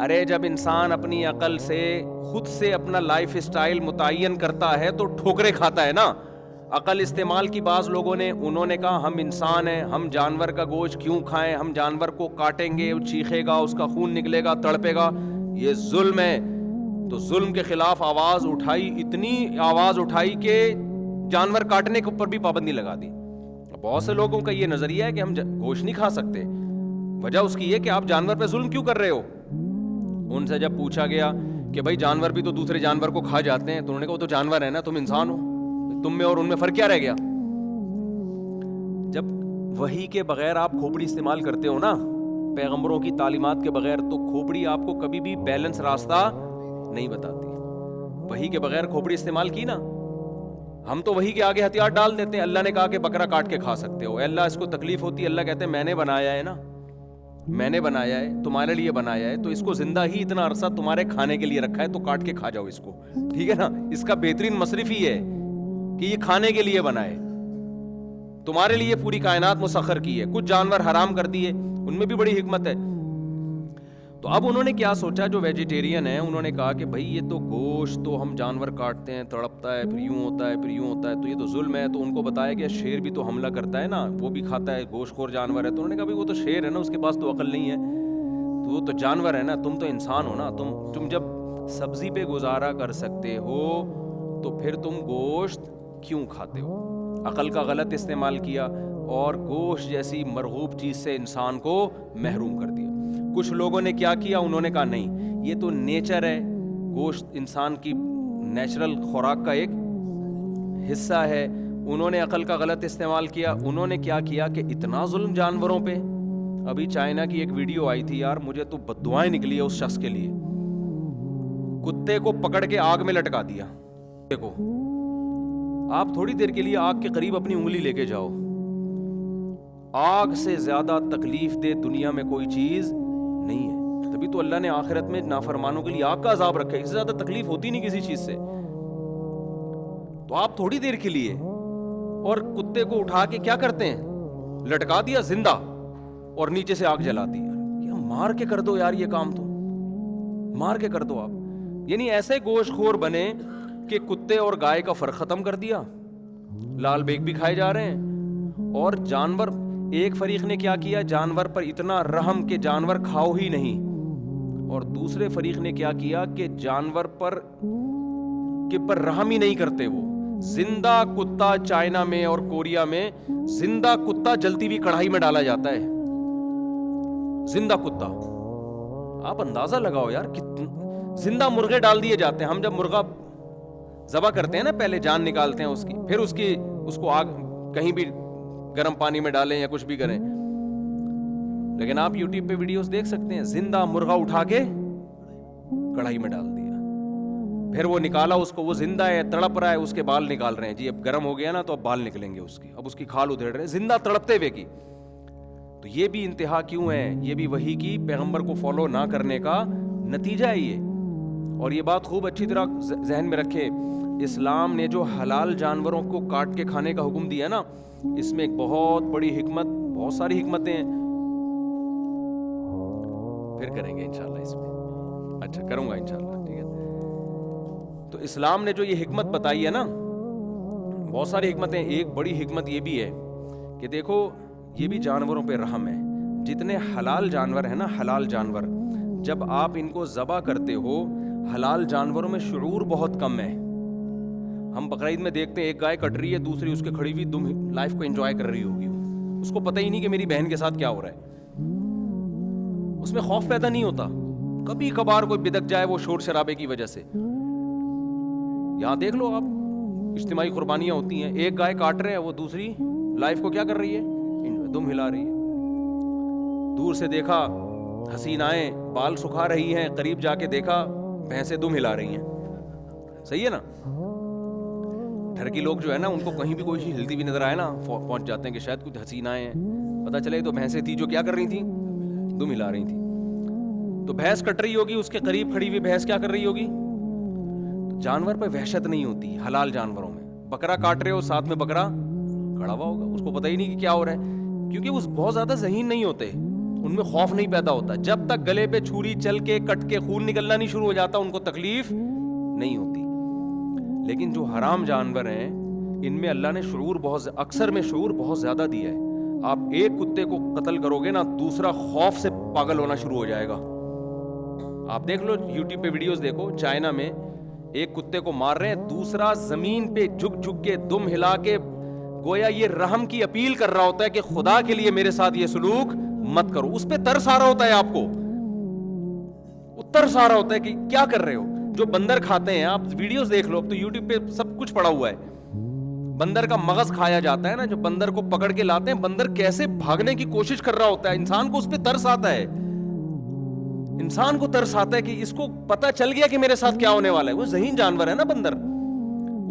ارے جب انسان اپنی عقل سے خود سے اپنا لائف اسٹائل متعین کرتا ہے تو ٹھوکریں کھاتا ہے نا. عقل استعمال کی بعض لوگوں نے, انہوں نے کہا ہم انسان ہیں, ہم جانور کا گوشت کیوں کھائیں, ہم جانور کو کاٹیں گے, وہ چیخے گا, اس کا خون نکلے گا, تڑپے گا, یہ ظلم ہے. تو ظلم کے خلاف آواز اٹھائی, اتنی آواز اٹھائی کہ جانور کاٹنے کے اوپر بھی پابندی لگا دی. بہت سے لوگوں کا یہ نظریہ ہے کہ ہم گوشت نہیں کھا سکتے. وجہ اس کی یہ کہ آپ جانور پہ ظلم کیوں کر رہے ہو. ان سے جب پوچھا گیا کہ بھائی جانور بھی تو دوسرے جانور کو کھا جاتے ہیں, تو انہوں نے کہا وہ تو جانور ہے نا, تم انسان ہو, تم میں اور ان میں فرق کیا رہ گیا. جب وحی کے بغیر آپ کھوپڑی استعمال کرتے ہو نا, پیغمبروں کی تعلیمات کے بغیر, تو کھوپڑی آپ کو کبھی بھی بیلنس راستہ نہیں بتاتی. وحی کے بغیر کھوپڑی استعمال کی نا, ہم تو وحی کے آگے ہتھیار ڈال دیتے ہیں. اللہ نے کہا کہ بکرا کاٹ کے کھا سکتے ہو, اللہ اس کو تکلیف ہوتی ہے, اللہ کہتے ہیں میں نے بنایا ہے نا, میں نے بنایا ہے, تمہارے لیے بنایا ہے, تو اس کو زندہ ہی اتنا عرصہ تمہارے کھانے کے لیے رکھا ہے, تو کاٹ کے کھا جاؤ اس کو, ٹھیک ہے نا. اس کا بہترین مصرف ہی ہے کہ یہ کھانے کے لیے بنا ہے, تمہارے لیے پوری کائنات مسخر کی ہے. کچھ جانور حرام کر دیے, ان میں بھی بڑی حکمت ہے. تو اب انہوں نے کیا سوچا, جو ویجیٹیرین ہیں انہوں نے کہا کہ بھائی یہ تو گوشت تو ہم جانور کاٹتے ہیں, تڑپتا ہے, پھر یوں ہوتا ہے, پھر یوں ہوتا ہے, تو یہ تو ظلم ہے. تو ان کو بتایا کہ شیر بھی تو حملہ کرتا ہے نا, وہ بھی کھاتا ہے, گوشت خور جانور ہے. تو انہوں نے کہا بھائی وہ تو شیر ہے نا, اس کے پاس تو عقل نہیں ہے, تو وہ تو جانور ہے نا, تم تو انسان ہو نا. تم جب سبزی پہ گزارا کر سکتے ہو تو پھر تم گوشت کیوں کھاتے ہو. عقل کا غلط استعمال کیا اور گوشت جیسی مرغوب چیز سے انسان کو محروم کر دیا. کچھ لوگوں نے کیا کیا, انہوں نے کہا نہیں یہ تو نیچر ہے, گوشت انسان کی نیچرل خوراک کا ایک حصہ ہے. انہوں نے عقل کا غلط استعمال کیا. انہوں نے کیا کیا کہ اتنا ظلم جانوروں پہ. ابھی چائنا کی ایک ویڈیو آئی تھی یار, مجھے تو بددعائیں نکلی ہے اس شخص کے لیے. کتے کو پکڑ کے آگ میں لٹکا دیا. دیکھو آپ تھوڑی دیر کے لیے آگ کے قریب اپنی انگلی لے کے جاؤ, آگ سے زیادہ تکلیف دہ دنیا میں کوئی چیز نہیں ہے. تبھی تو اللہ نے آخرت میں نافرمانوں کے لیے آگ کا عذاب رکھا ہے, اس سے زیادہ تکلیف ہوتی نہیں کسی چیز سے. تو آپ تھوڑی دیر کے لیے, اور کتے کو اٹھا کے کیا کرتے ہیں, لٹکا دیا زندہ اور نیچے سے آگ جلا دی. یا مار کے کر دو یار, یہ کام تو مار کے کر دو آپ. یعنی ایسے گوشت خور بنے کہ کتے اور گائے کا فرق ختم کر دیا, لال بیگ بھی کھائے جا رہے ہیں. اور جانور, ایک فریق نے کیا کیا, جانور پر اتنا رحم کہ جانور کھاؤ ہی نہیں, اور دوسرے فریق نے کیا کیا کہ جانور پر رحم ہی نہیں کرتے. وہ زندہ کتا چائنا میں اور کوریا میں زندہ کتا جلتی ہوئی کڑھائی میں ڈالا جاتا ہے, زندہ کتا. آپ اندازہ لگاؤ یار, زندہ مرغے ڈال دیے جاتے ہیں. ہم جب مرغا ذبح کرتے ہیں نا, پہلے جان نکالتے ہیں اس کی, پھر اس کو آگ کہیں بھی گرم پانی میں ڈالیں یا کچھ بھی کریں. لیکن آپ یوٹیوب پہ ویڈیوز دیکھ سکتے ہیں, زندہ مرغا اٹھا کے کڑھائی میں ڈال دیا, پھر وہ نکالا اس کو, وہ زندہ ہے, تڑپ رہا ہے, اس کے بال نکال رہے ہیں. جی اب گرم ہو گیا نا تو اب بال نکلیں گے اس کے, اب اس کی کھال ادھیڑ رہے ہیں, زندہ تڑپتے ہوئے کی. تو یہ بھی انتہا کیوں ہے, یہ بھی وحی کی پیغمبر کو فالو نہ کرنے کا نتیجہ ہے یہ. اور یہ بات خوب اچھی طرح ذہن میں رکھے, اسلام نے جو حلال جانوروں کو کاٹ کے کھانے کا حکم دیا نا, اس میں ایک بہت بڑی حکمت, بہت ساری حکمتیں ہیں, پھر کریں گے انشاءاللہ اس میں. اچھا کروں گا انشاءاللہ, ٹھیک ہے. تو اسلام نے جو یہ حکمت بتائی ہے نا, بہت ساری حکمتیں. ایک بڑی حکمت یہ بھی ہے کہ دیکھو یہ بھی جانوروں پہ رحم ہے. جتنے حلال جانور ہیں نا, حلال جانور, جب آپ ان کو ذبح کرتے ہو, حلال جانوروں میں شعور بہت کم ہے. ہم بقرعید میں دیکھتے ہیں ایک گائے کٹ رہی ہے, دوسری اس کے کھڑی ہوئی دم لائف کو انجوائے کر رہی ہوگی, اس کو پتہ ہی نہیں کہ میری بہن کے ساتھ کیا ہو رہا ہے. اس میں خوف پیدا نہیں ہوتا. کبھی کبھار کوئی بدک جائے وہ شور شرابے کی وجہ سے. یہاں دیکھ لو آپ, اجتماعی قربانیاں ہوتی ہیں, ایک گائے کاٹ رہے ہیں, وہ دوسری لائف کو کیا کر رہی ہے, دم ہلا رہی ہے. دور سے دیکھا حسینائیں بال سکھا رہی ہیں, قریب جا کے دیکھا بھینسیں دم ہلا رہی ہیں. صحیح ہے نا. گھر کے لوگ جو ہے نا, ان کو کہیں بھی کوئی چیز ہلتی بھی نظر آئے نا, پہنچ جاتے ہیں کہ شاید کچھ حسینائیں ہیں. پتہ چلے تو بھینسیں تھی جو کیا کر رہی تھیں, دم ہلا رہی تھیں. تو بھینس کٹ رہی ہوگی, اس کے قریب کھڑی ہوئی بھینس کیا کر رہی ہوگی. تو جانور پہ وحشت نہیں ہوتی حلال جانوروں میں. بکرا کاٹ رہے ہو, ساتھ میں بکرا کھڑا ہوا ہوگا, اس کو پتہ ہی نہیں کہ کیا ہو رہا ہے, کیونکہ وہ بہت زیادہ ذہین نہیں ہوتے. ان میں خوف نہیں پیدا ہوتا. جب تک گلے پہ چھری چل کے کٹ کے خون نکلنا نہیں شروع ہو جاتا ان کو تکلیف نہیں ہوتی. لیکن جو حرام جانور ہیں ان میں اللہ نے شعور اکثر میں شعور بہت زیادہ دیا ہے. آپ ایک کتے کو قتل کرو گے نا, دوسرا خوف سے پاگل ہونا شروع ہو جائے گا. آپ دیکھ لو یوٹیوب پہ ویڈیوز دیکھو, چائنا میں ایک کتے کو مار رہے ہیں, دوسرا زمین پہ جھک جھک کے دم ہلا کے گویا یہ رحم کی اپیل کر رہا ہوتا ہے کہ خدا کے لیے میرے ساتھ یہ سلوک مت کرو. اس پہ ترس آ رہا ہوتا ہے, آپ کو وہ ترس آ رہا ہوتا ہے کہ کیا کر رہے ہو. جو بندر کھاتے ہیں, آپ ویڈیوز دیکھ لو, اب تو یوٹیوب پہ سب کچھ پڑا ہوا ہے. بندر کا مغز کھایا جاتا ہے نا, جو بندر کو پکڑ کے لاتے ہیں, بندر کیسے بھاگنے کی کوشش کر رہا ہوتا ہے. انسان کو اس پہ ترس آتا ہے, انسان کو ترس آتا ہے کہ اس کو پتا چل گیا کہ میرے ساتھ کیا ہونے والا ہے. وہ ذہین جانور ہے نا بندر.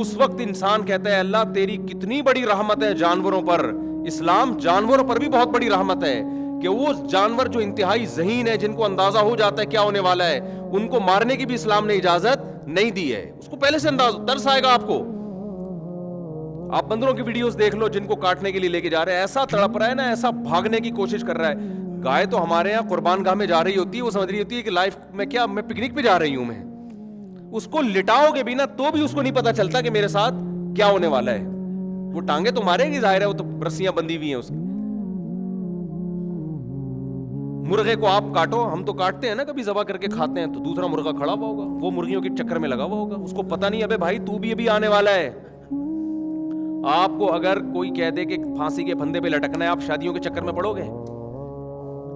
اس وقت انسان کہتا ہے اللہ تیری کتنی بڑی رحمت ہے جانوروں پر. اسلام جانوروں پر بھی بہت بڑی رحمت ہے کہ وہ جانور جو انتہائی ذہین ہے, جن کو اندازہ ہو جاتا ہے کیا ہونے والا ہے, ان کو مارنے کی بھی اسلام نے اجازت نہیں دی ہے. اس کو پہلے سے ترس آئے گا آپ کو. آپ بندروں کی ویڈیوز دیکھ لو جن کو کاٹنے کے لیے لے کے جا رہے ہیں, ایسا تڑپ رہا ہے نا, ایسا بھاگنے کی کوشش کر رہا ہے. گائے تو ہمارے یہاں قربان گاہ میں جا رہی ہوتی ہے, وہ سمجھ رہی ہوتی ہے کہ لائف میں کیا, میں پکنک پہ جا رہی ہوں. میں اس کو لٹاؤ گے بھی نا تو بھی اس کو نہیں پتا چلتا کہ میرے ساتھ کیا ہونے والا ہے. وہ ٹانگیں تو مارے گی, ظاہر ہے, وہ تو رسیاں بندھی ہوئی ہیں اس کی. مرغے کو آپ کاٹو, ہم تو کاٹتے ہیں نا کبھی ذبح کر کے کھاتے ہیں, تو دوسرا مرغا کھڑا ہوا ہوگا, وہ مرغیوں کے چکر میں لگا ہوا ہوگا. اس کو پتا نہیں ابے بھائی تو بھی ابھی آنے والا ہے. آپ کو اگر کوئی کہہ دے کہ پھانسی کے پھندے پہ لٹکنا ہے, آپ شادیوں کے چکر میں پڑو گے؟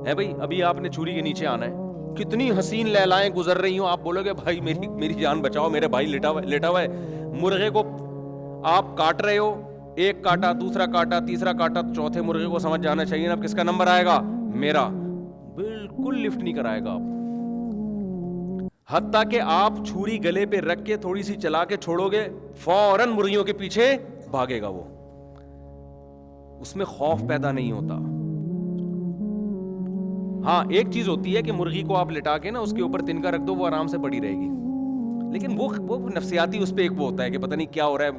ہے بھائی, ابھی آپ نے چھری کے نیچے آنا ہے, کتنی حسین لیلائیں گزر رہی ہوں, آپ بولو گے بھائی میری جان بچاؤ, میرے بھائی لیٹا ہوا ہے. مرغے کو آپ کاٹ رہے ہو, ایک کاٹا, دوسرا کاٹا, تیسرا کاٹا, چوتھے مرغے کو سمجھ جانا چاہیے نا اب کس کا نمبر آئے گا, میرا. بالکل لفٹ نہیں کرائے گا آپ. حتیٰ کہ آپ چھری گلے پہ رکھ کے تھوڑی سی چلا کے چھوڑو گے, فوراً مرغیوں کے پیچھے بھاگے گا. وہ اس میں خوف پیدا نہیں ہوتا. ہاں ایک چیز ہوتی ہے کہ مرغی کو آپ لٹا کے نا اس کے اوپر تنکا رکھ دو, وہ آرام سے پڑی رہے گی, لیکن وہ نفسیاتی اس پہ ایک وہ ہوتا ہے کہ پتہ نہیں کیا ہو رہا ہے,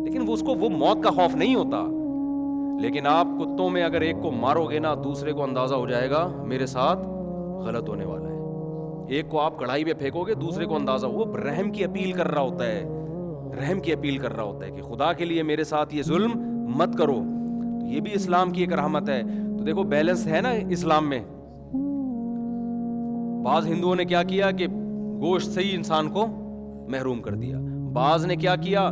لیکن وہ اس کو وہ موت کا خوف نہیں ہوتا. لیکن آپ کتوں میں اگر ایک کو مارو گے نا, دوسرے کو اندازہ ہو جائے گا میرے ساتھ غلط ہونے والا ہے. ایک کو آپ کڑھائی پہ پھینکو گے, دوسرے کو اندازہ, وہ رحم کی اپیل کر رہا ہوتا ہے, رحم کی اپیل کر رہا ہوتا ہے کہ خدا کے لیے میرے ساتھ یہ ظلم مت کرو. تو یہ بھی اسلام کی ایک رحمت ہے. تو دیکھو بیلنس ہے نا اسلام میں. بعض ہندوؤں نے کیا کیا کہ گوشت سے ہی انسان کو محروم کر دیا. بعض نے کیا کیا,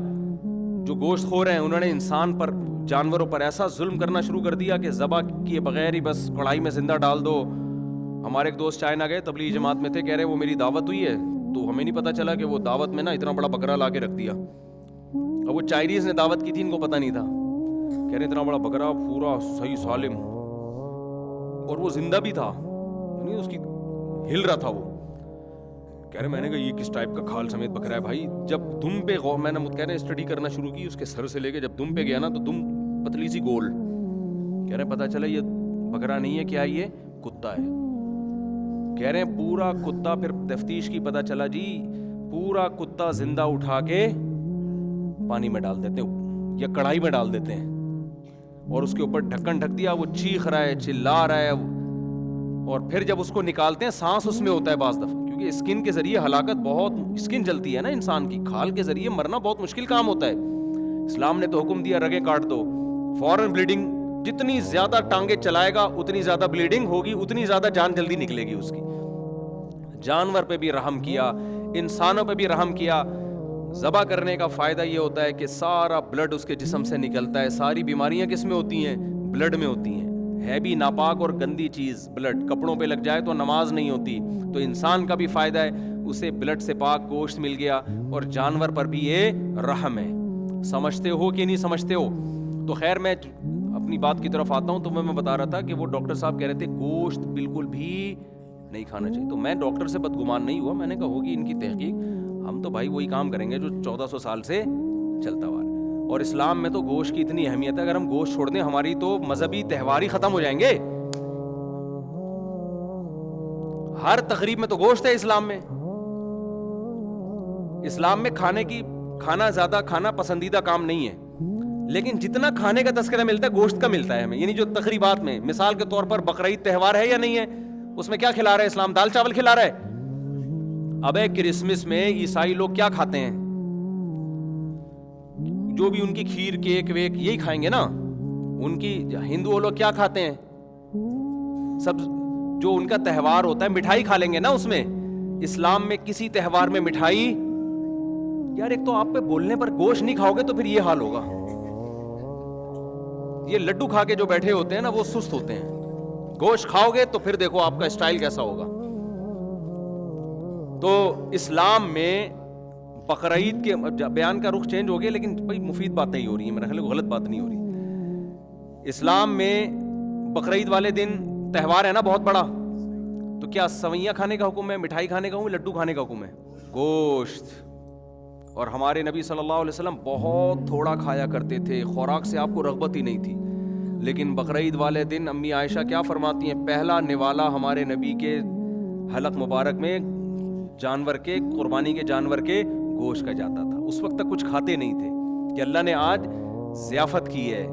جو گوشت خور ہیں انہوں نے انسان پر, جانوروں پر ایسا ظلم کرنا شروع کر دیا کہ ذبح کیے بغیر ہی بس کڑھائی میں زندہ ڈال دو. ہمارے ایک دوست چائنا گئے, تبلیغی جماعت میں تھے, کہہ رہے وہ میری دعوت ہوئی ہے, تو ہمیں نہیں پتا چلا کہ وہ دعوت میں نا اتنا بڑا بکرا لا کے رکھ دیا. اور وہ چائنیز نے دعوت کی تھی, ان کو پتا نہیں تھا. کہہ رہے اتنا بڑا بکرا پورا صحیح سالم, اور وہ زندہ بھی تھا, نہیں اس کی ہل رہا تھا. وہ کہہ رہے, میں نے کہا یہ کس ٹائپ کا کھال سمیت بکرا ہے بھائی. جب دم پہ میں نے کہہ رہے اسٹڈی کرنا شروع کی, اس کے سر سے لے کے جب دم پہ گیا نا, تو دم پتلی سی گول. کہہ رہے پتا چلا یہ بکرا نہیں ہے, کیا یہ کتا ہے. کہہ رہے ہیں پورا کتا, پھر تفتیش کی پتا چلا جی پورا کتا زندہ اٹھا کے پانی میں ڈال دیتے ہیں یا کڑھائی میں ڈال دیتے ہیں, اور اس کے اوپر ڈھکن ڈھک دیا. وہ چیخ رہا ہے, چلا رہا ہے, اور پھر جب اس کو نکالتے ہیں سانس اس میں ہوتا ہے بعض دفعہ, کیونکہ اسکن کے ذریعے ہلاکت, بہت اسکن جلتی ہے نا انسان کی, کھال کے ذریعے مرنا بہت مشکل کام ہوتا ہے. اسلام نے تو حکم دیا رگیں کاٹ دو, فوراً بلیڈنگ, جتنی زیادہ ٹانگیں چلائے گا اتنی زیادہ بلیڈنگ ہوگی, اتنی زیادہ جان جلدی نکلے گی اس کی. جانور پہ بھی رحم کیا, انسانوں پہ بھی رحم کیا. ذبح کرنے کا فائدہ یہ ہوتا ہے کہ سارا بلڈ اس کے جسم سے نکلتا ہے. ساری بیماریاں کس میں ہوتی ہیں؟ بلڈ میں ہوتی ہیں. ہے بھی ناپاک اور گندی چیز بلڈ, کپڑوں پہ لگ جائے تو نماز نہیں ہوتی. تو انسان کا بھی فائدہ ہے, اسے بلڈ سے پاک گوشت مل گیا, اور جانور پر بھی یہ رحم ہے. سمجھتے ہو کہ نہیں سمجھتے ہو؟ تو خیر میں اپنی بات کی طرف آتا ہوں. تو میں بتا رہا تھا کہ وہ ڈاکٹر صاحب کہہ رہے تھے گوشت بالکل بھی نہیں کھانا چاہیے. تو میں ڈاکٹر سے بدگمان نہیں ہوا, میں نے کہا ہوگی ان کی تحقیق, ہم تو بھائی وہی کام کریں گے جو 1400 سال سے چلتا ہوا ہے. اور اسلام میں تو گوشت کی اتنی اہمیت ہے, اگر ہم گوشت چھوڑ دیں ہماری تو مذہبی تہوار ہی ختم ہو جائیں گے. ہر تقریب میں تو گوشت ہے اسلام میں. اسلام میں کھانا زیادہ کھانا پسندیدہ کام نہیں ہے, لیکن جتنا کھانے کا تذکرہ ملتا ہے گوشت کا ملتا ہے ہمیں. یعنی جو تقریبات میں, مثال کے طور پر بقرعید تہوار ہے یا نہیں ہے, اس میں کیا کھلا رہا ہے اسلام؟ دال چاول کھلا رہا ہے. ابے کرسمس میں عیسائی لوگ کیا کھاتے ہیں؟ جو بھی ان کی کھیر کیک ویک یہی کھائیں گے نا. ان کی ہندو لوگ کیا کھاتے ہیں؟ سب جو ان کا تہوار ہوتا ہے مٹھائی کھا لیں گے نا اس میں. اسلام میں کسی تہوار میں مٹھائی, یار ایک تو آپ پہ بولنے پر گوشت نہیں کھاؤ گے تو پھر یہ حال ہوگا. یہ لڈو کھا کے جو بیٹھے ہوتے ہیں نا وہ سست ہوتے ہیں. گوشت کھاؤ گے تو پھر دیکھو آپ کا اسٹائل کیسا ہوگا. تو اسلام میں بقرعید کے بیان کا رخ چینج ہو گیا, لیکن بھائی مفید باتیں ہی ہو رہی ہیں, میرا خیال ہے غلط بات نہیں ہو رہی. اسلام میں بقرعید والے دن تہوار ہے نا بہت بڑا, تو کیا سوئیاں کھانے کا حکم ہے, مٹھائی کھانے کا حکم ہے, لڈو کھانے کا حکم ہے؟ گوشت. اور ہمارے نبی صلی اللہ علیہ وسلم بہت تھوڑا کھایا کرتے تھے, خوراک سے آپ کو رغبت ہی نہیں تھی. لیکن بقرعید والے دن امی عائشہ کیا فرماتی ہیں, پہلا نوالا ہمارے نبی کے حلق مبارک میں جانور کے, قربانی کے جانور کے گوشت کا جاتا تھا. اس وقت تک کچھ کھاتے نہیں تھے کہ اللہ نے آج ضیافت کی ہے.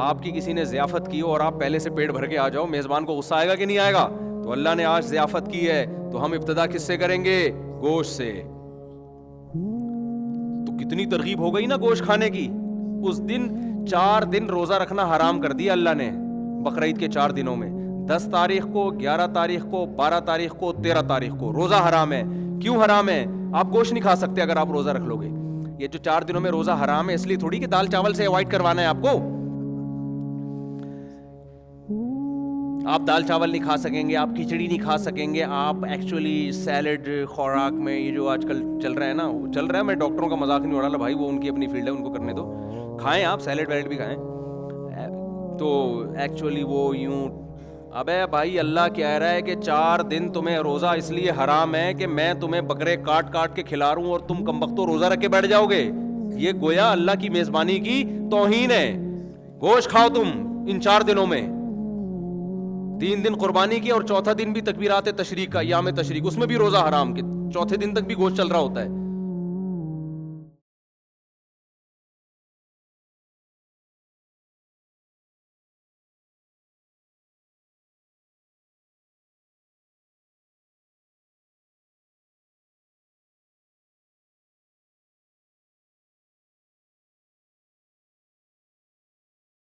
آپ کی کسی نے ضیافت کی ہو اور آپ پہلے سے پیٹ بھر کے آ جاؤ, میزبان کو غصہ آئے گا کہ نہیں آئے گا؟ تو اللہ نے آج ضیافت کی ہے تو ہم ابتدا کس سے کریں گے؟ گوشت سے. تو کتنی ترغیب ہو گئی نا گوشت کھانے کی. اس دن 4 دن روزہ رکھنا حرام کر دیا اللہ نے بقرعید کے 4 دنوں میں. 10 تاریخ کو, 11 تاریخ کو, 12 تاریخ کو, 13 تاریخ کو روزہ حرام ہے. کیوں حرام ہے؟ آپ گوشت نہیں کھا سکتے اگر آپ روزہ رکھ لو گے. یہ جو 4 دنوں میں روزہ حرام ہے اس لیے تھوڑی کہ دال چاول سے اوائڈ کروانا ہے آپ کو. آپ دال چاول نہیں کھا سکیں گے, آپ کھچڑی نہیں کھا سکیں گے, آپ ایکچولی سیلڈ خوراک میں یہ جو آج کل چل رہا ہے نا, چل رہا ہے, میں ڈاکٹروں کا مذاق نہیں اڑا رہا بھائی, وہ ان کی اپنی فیلڈ ہے, ان کو کرنے دو. کھائیں آپ سیلڈ ویلڈ بھی کھائیں. تو ایکچولی وہ یوں, ابے بھائی اللہ کہہ رہا ہے کہ 4 دن تمہیں روزہ اس لیے حرام ہے کہ میں تمہیں بکرے کاٹ کاٹ کے کھلا رہا ہوں اور تم کمبختو روزہ رکھ کے بیٹھ جاؤ گے. یہ گویا اللہ کی میزبانی کی توہین ہے. گوشت کھاؤ تم ان 4 دنوں میں. 3 دن قربانی کی اور چوتھا دن بھی تکبیرات تشریق کا, ایام تشریق, اس میں بھی روزہ حرام کے, چوتھے دن تک بھی گوشت چل رہا ہوتا ہے.